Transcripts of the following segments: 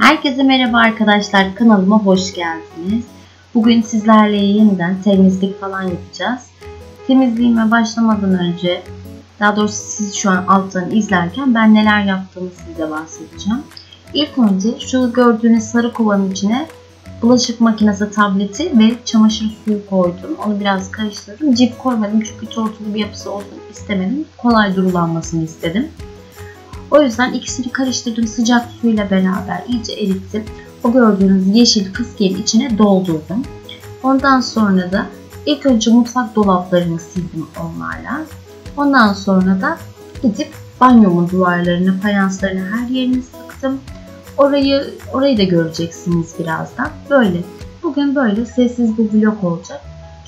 Herkese merhaba arkadaşlar, kanalıma hoş geldiniz. Bugün sizlerle yeniden temizlik falan yapacağız. Temizliğime başlamadan önce, daha doğrusu siz şu an alttan izlerken ben neler yaptığımı size bahsedeceğim. İlk önce şu gördüğünüz sarı kovanın içine bulaşık makinesi tableti ve çamaşır suyu koydum. Onu biraz karıştırdım. Cip koymadım çünkü tortulu bir yapısı olsun istemedim. Kolay durulanmasını istedim. O yüzden ikisini karıştırdım, sıcak suyla beraber iyice erittim. O gördüğünüz yeşil fıskiyenin içine doldurdum. Ondan sonra da ilk önce mutfak dolaplarını sildim onlarla. Ondan sonra da gidip banyomun duvarlarını, fayanslarını, her yerini sıktım. Orayı da göreceksiniz birazdan. Bugün böyle sessiz bir vlog olacak.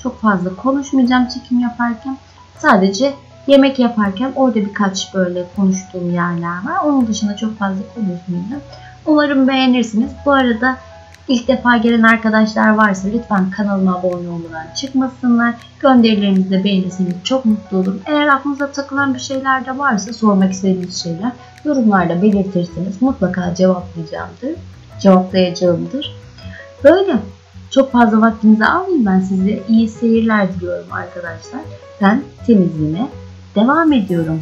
Çok fazla konuşmayacağım çekim yaparken. Sadece yemek yaparken orada birkaç böyle konuştuğum yerler var. Onun dışında çok fazla konuşmayacağım. Umarım beğenirsiniz. Bu arada ilk defa gelen arkadaşlar varsa lütfen kanalıma abone olmadan çıkmasınlar. Gönderilerinizi de beğenirseniz çok mutlu olurum. Eğer aklınıza takılan bir şeyler de varsa, sormak istediğiniz şeyler yorumlarda belirtirseniz mutlaka cevaplayacağımdır. Böyle çok fazla vaktinizi almayayım, ben size iyi seyirler diliyorum arkadaşlar. Ben temizliğime devam ediyorum.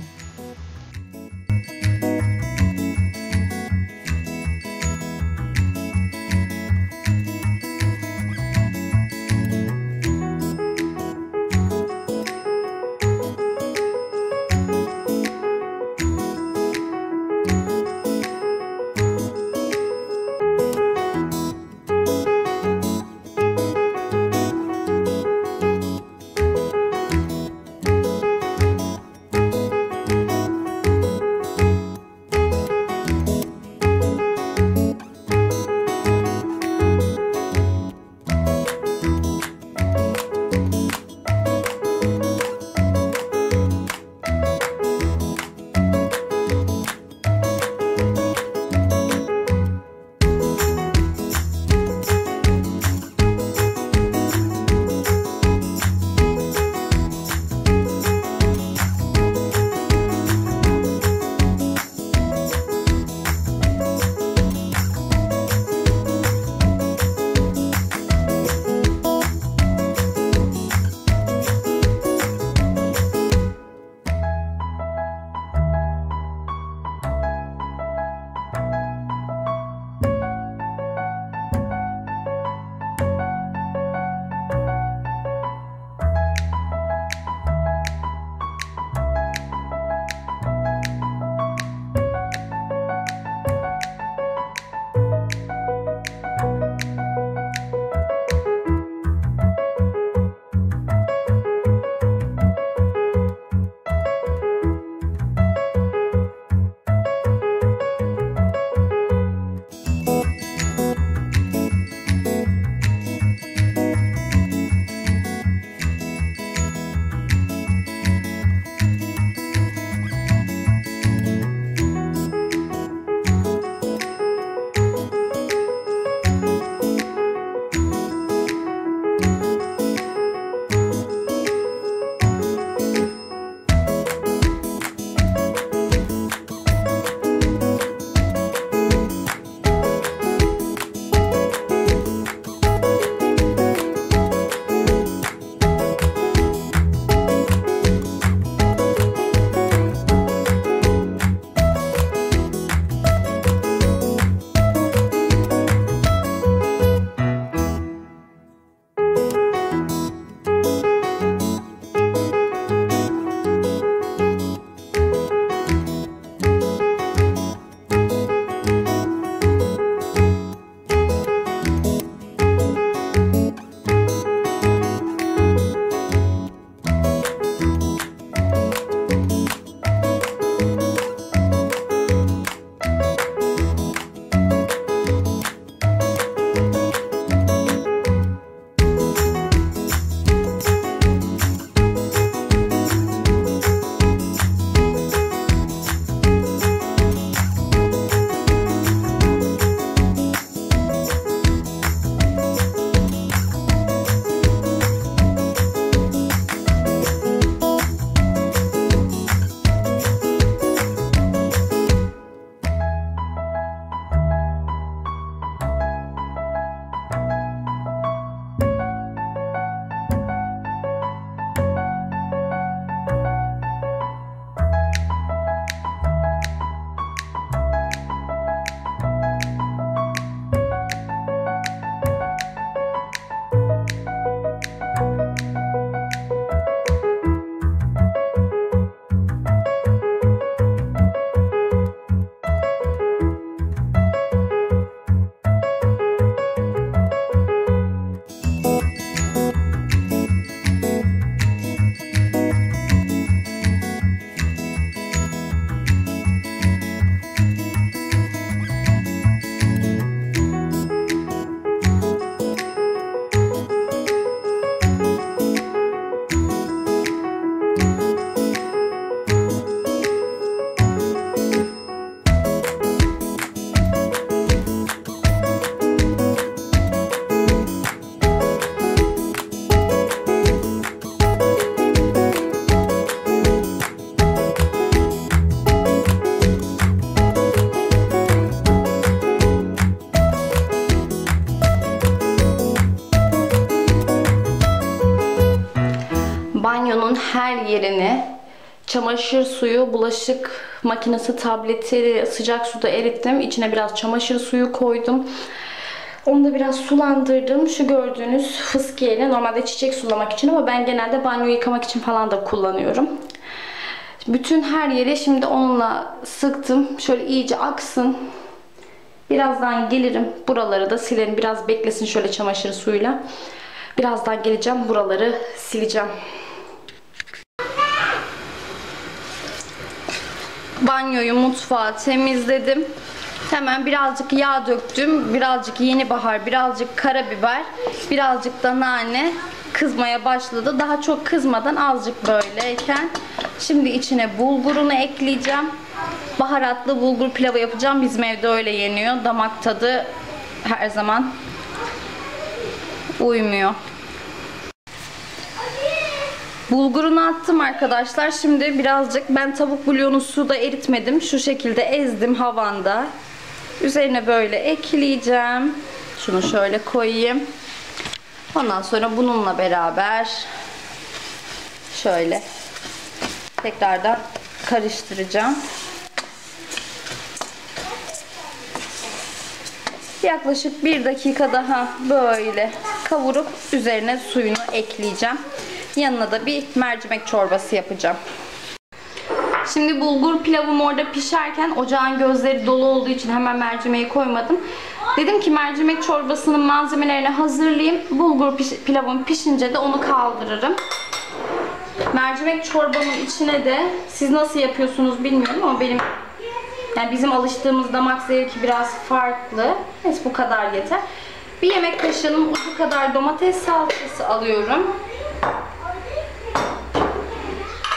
yerini, çamaşır suyu, bulaşık makinesi tableti sıcak suda erittim. İçine biraz çamaşır suyu koydum. Onu da biraz sulandırdım. Şu gördüğünüz fıskiyeyle, normalde çiçek sulamak için ama ben genelde banyo yıkamak için falan da kullanıyorum. Bütün her yeri şimdi onunla sıktım. Şöyle iyice aksın. Birazdan gelirim. Buraları da silerim. Biraz beklesin şöyle çamaşır suyuyla. Birazdan geleceğim. Buraları sileceğim. Banyoyu, mutfağı temizledim. Hemen birazcık yağ döktüm. Birazcık yeni bahar, birazcık karabiber, birazcık da nane. Kızmaya başladı. Daha çok kızmadan azıcık böyleyken şimdi içine bulgurunu ekleyeceğim. Baharatlı bulgur pilavı yapacağım. Bizim evde öyle yeniyor. Damak tadı her zaman uymuyor. Bulgurunu attım arkadaşlar. Şimdi birazcık, ben tavuk bulyonu suda eritmedim. Şu şekilde ezdim havanda. Üzerine böyle ekleyeceğim. Şunu şöyle koyayım. Ondan sonra bununla beraber şöyle tekrardan karıştıracağım. Yaklaşık 1 dakika daha böyle kavurup üzerine suyunu ekleyeceğim. Yanına da bir mercimek çorbası yapacağım. Şimdi bulgur pilavım orada pişerken ocağın gözleri dolu olduğu için hemen mercimeği koymadım. Dedim ki mercimek çorbasının malzemelerini hazırlayayım. Bulgur pilavım pişince de onu kaldırırım. Mercimek çorbamın içine de, siz nasıl yapıyorsunuz bilmiyorum ama bizim alıştığımız damak zevki biraz farklı. Neyse, bu kadar yeter. Bir yemek kaşığının ucu kadar domates salçası alıyorum.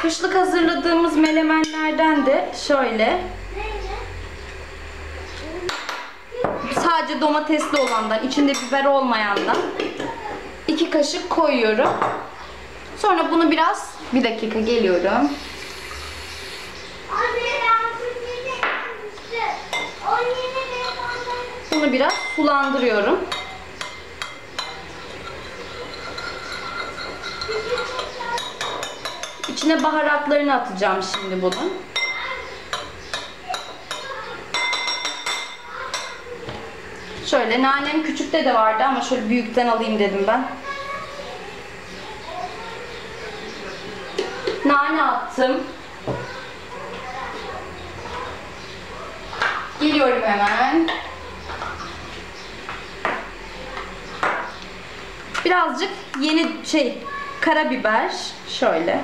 Kışlık hazırladığımız melemenlerden de şöyle sadece domatesli olandan, içinde biber olmayandan 2 kaşık koyuyorum. Sonra bunu biraz, bir dakika geliyorum. Bunu biraz sulandırıyorum. İçine baharatlarını atacağım şimdi bunun. Şöyle, nanem küçükte de vardı ama şöyle büyükten alayım dedim ben. Nane attım. Geliyorum hemen. Birazcık yeni karabiber şöyle.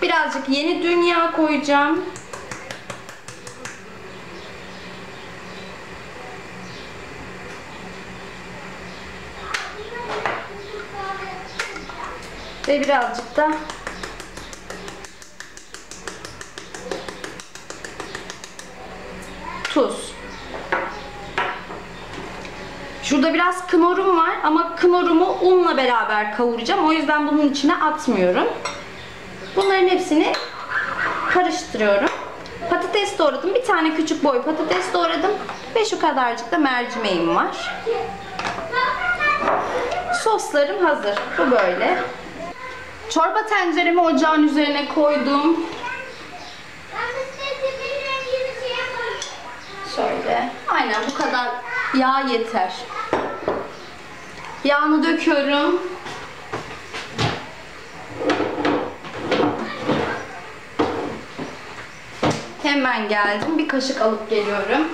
Birazcık yeni dünya koyacağım. Ve birazcık da tuz. Şurada biraz kınorum var ama kınorumu unla beraber kavuracağım. O yüzden bunun içine atmıyorum. Bunların hepsini karıştırıyorum. Patates doğradım. Bir tane küçük boy patates doğradım. Ve şu kadarcık da mercimeğim var. Soslarım hazır. Bu böyle. Çorba tenceremi ocağın üzerine koydum. Şöyle. Aynen bu kadar yağ yeter. Yağını döküyorum. Hemen geldim. Bir kaşık alıp geliyorum.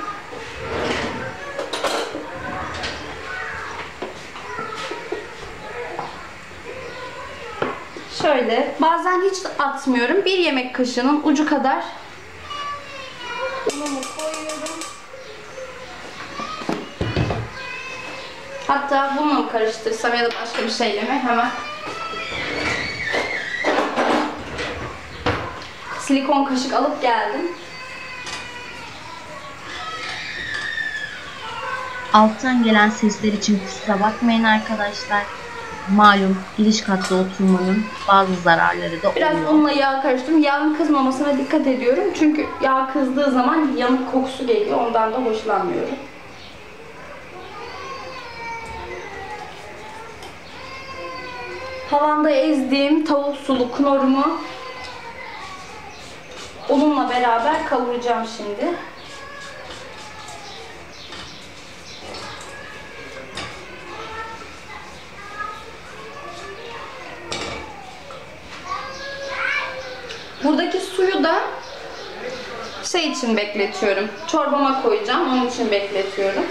Şöyle. Bazen hiç atmıyorum. 1 yemek kaşığının ucu kadar unumu koyuyorum. Hatta bununla mı karıştırsam ya da başka bir şeyle mi? Hemen. Silikon kaşık alıp geldim. Alttan gelen sesler için kusura bakmayın arkadaşlar. Malum giriş katta oturmanın bazı zararları da oluyor. Biraz unla yağ karıştırdım. Yağın kızmamasına dikkat ediyorum. Çünkü yağ kızdığı zaman yanık kokusu geliyor. Ondan da hoşlanmıyorum. Tavanda ezdiğim tavuk sulu knorrumu ununla beraber kavuracağım şimdi. Buradaki suyu da şey için bekletiyorum. Çorbama koyacağım. Onun için bekletiyorum.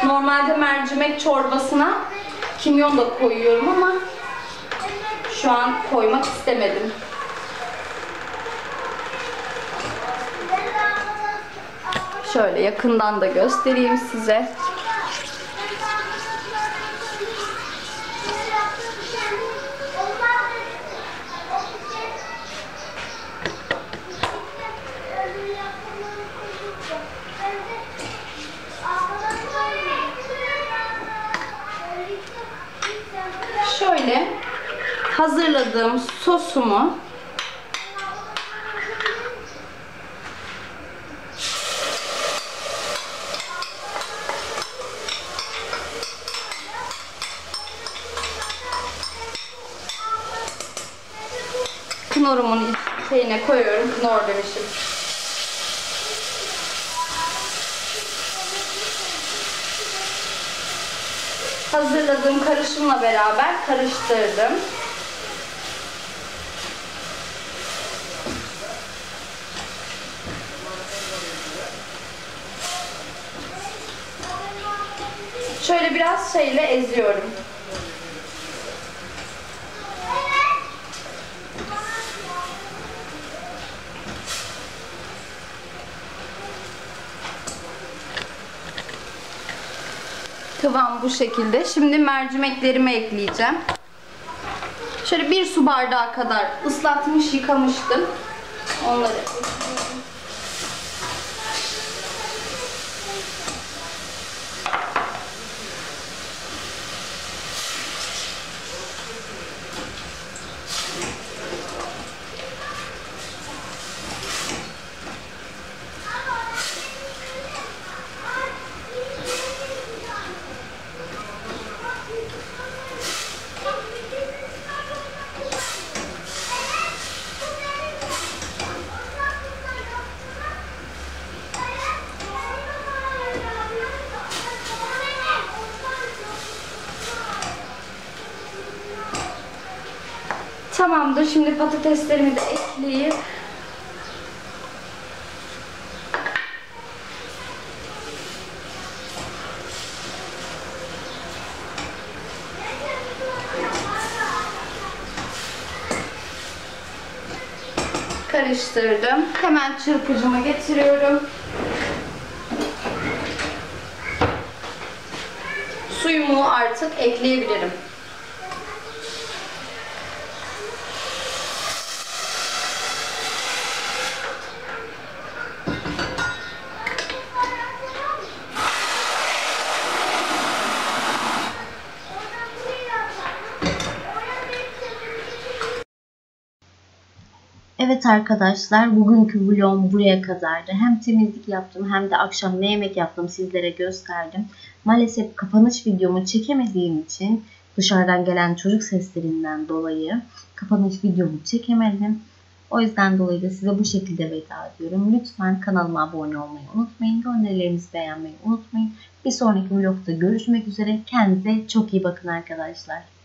Normalde mercimek çorbasına kimyon da koyuyorum ama şu an koymak istemedim. Şöyle yakından da göstereyim size. Şöyle hazırladığım sosumu knorrumun şeyine koyuyorum. Knor demişim. Hazırladığım karışımla beraber karıştırdım. Şöyle biraz şeyle eziyorum. Kıvam bu şekilde. Şimdi mercimeklerimi ekleyeceğim. Şöyle 1 su bardağı kadar ıslatmış, yıkamıştım. Onları ekliyorum. Tamamdır. Şimdi patateslerimi de ekleyip karıştırdım. Hemen çırpıcıma getiriyorum. Suyumu artık ekleyebilirim. Evet arkadaşlar, bugünkü vlogum buraya kadardı. Hem temizlik yaptım hem de akşam ne yemek yaptım sizlere gösterdim. Maalesef kapanış videomu çekemediğim için dışarıdan gelen çocuk seslerinden dolayı kapanış videomu çekemedim. O yüzden dolayı da size bu şekilde veda ediyorum. Lütfen kanalıma abone olmayı unutmayın. Önerilerimizi beğenmeyi unutmayın. Bir sonraki vlogda görüşmek üzere. Kendinize çok iyi bakın arkadaşlar.